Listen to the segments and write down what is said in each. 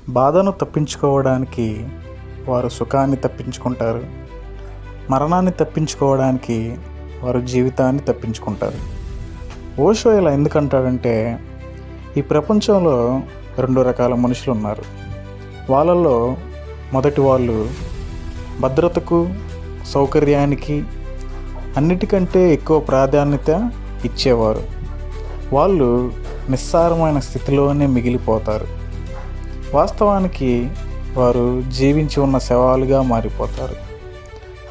బాధను తప్పించుకోవడానికి వారు సుఖాన్ని తప్పించుకుంటారు. మరణాన్ని తప్పించుకోవడానికి వారు జీవితాన్ని తప్పించుకుంటారు. ఓషో ఇలా ఎందుకంటాడంటే, ఈ ప్రపంచంలో 2 రకాల మనుషులు ఉన్నారు. వాళ్ళల్లో మొదటి వాళ్ళు భద్రతకు, సౌకర్యానికి అన్నిటికంటే ఎక్కువ ప్రాధాన్యత ఇచ్చేవారు. వాళ్ళు నిస్సారమైన స్థితిలోనే మిగిలిపోతారు. వాస్తవానికి వారు జీవించి ఉన్న శవాలుగా మారిపోతారు.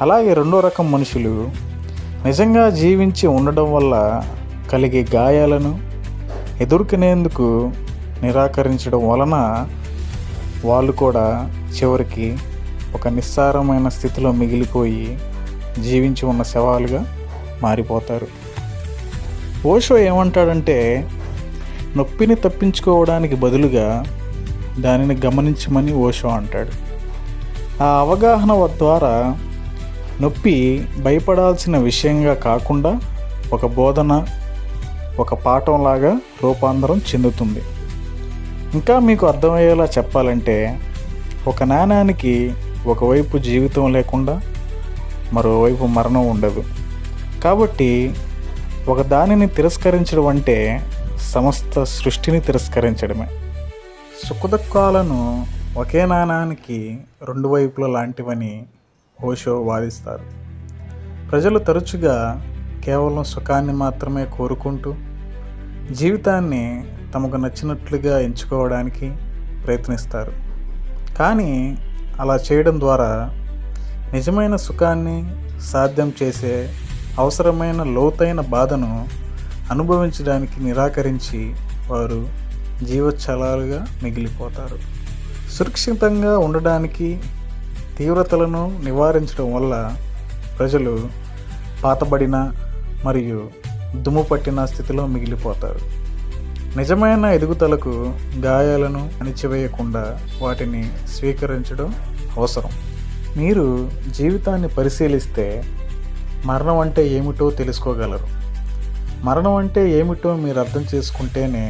అలాగే 2వ రకం మనుషులు నిజంగా జీవించి ఉండడం వల్ల కలిగే గాయాలను ఎదుర్కొనేందుకు నిరాకరించడం వలన వాళ్ళు కూడా చివరికి ఒక నిస్సారమైన స్థితిలో మిగిలిపోయి జీవించి ఉన్న శవాలుగా మారిపోతారు. ఓషో ఏమంటాడంటే, నొప్పిని తప్పించుకోవడానికి బదులుగా దానిని గమనించమని ఓషో అంటాడు. ఆ అవగాహన ద్వారా నొప్పి భయపడాల్సిన విషయంగా కాకుండా ఒక బోధన, ఒక పాఠంలాగా రూపాంతరం చెందుతుంది. ఇంకా మీకు అర్థమయ్యేలా చెప్పాలంటే, ఒక నాణానికి ఒకవైపు జీవితం లేకుండా మరోవైపు మరణం ఉండదు. కాబట్టి ఒక దానిని తిరస్కరించడం అంటే సమస్త సృష్టిని తిరస్కరించడమే. సుఖదుఖాలను ఒకే నాణానికి 2 వైపుల లాంటివని ఓషో వాదిస్తారు. ప్రజలు తరచుగా కేవలం సుఖాన్ని మాత్రమే కోరుకుంటూ జీవితాన్ని తమకు నచ్చినట్లుగా ఎంచుకోవడానికి ప్రయత్నిస్తారు. కానీ అలా చేయడం ద్వారా నిజమైన సుఖాన్ని సాధ్యం చేసే అవసరమైన లోతైన బాధను అనుభవించడానికి నిరాకరించి వారు జీవచ్ఛలాలుగా మిగిలిపోతారు. సురక్షితంగా ఉండడానికి తీవ్రతలను నివారించడం వల్ల ప్రజలు పాతబడిన మరియు దుమ్ము పట్టిన స్థితిలో మిగిలిపోతారు. నిజమైన ఎదుగుదలకు గాయాలను అణిచివేయకుండా వాటిని స్వీకరించడం అవసరం. మీరు జీవితాన్ని పరిశీలిస్తే మరణం అంటే ఏమిటో తెలుసుకోగలరు. మరణం అంటే ఏమిటో మీరు అర్థం చేసుకుంటేనే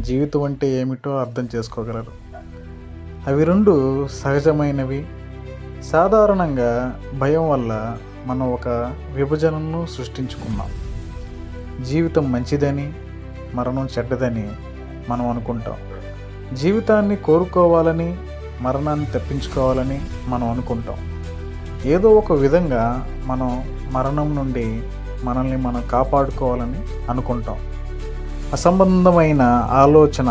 జీవితం అంటే ఏమిటో అర్థం చేసుకోగలరు. అవి 2 సహజమైనవి. సాధారణంగా భయం వల్ల మనం ఒక విభజనను సృష్టించుకున్నాం. జీవితం మంచిదని, మరణం చెడ్డదని మనం అనుకుంటాం. జీవితాన్ని కోరుకోవాలని, మరణాన్ని తప్పించుకోవాలని మనం అనుకుంటాం. ఏదో ఒక విధంగా మనం మరణం నుండి మనల్ని మనం కాపాడుకోవాలని అనుకుంటాం. అసంబద్ధమైన ఆలోచన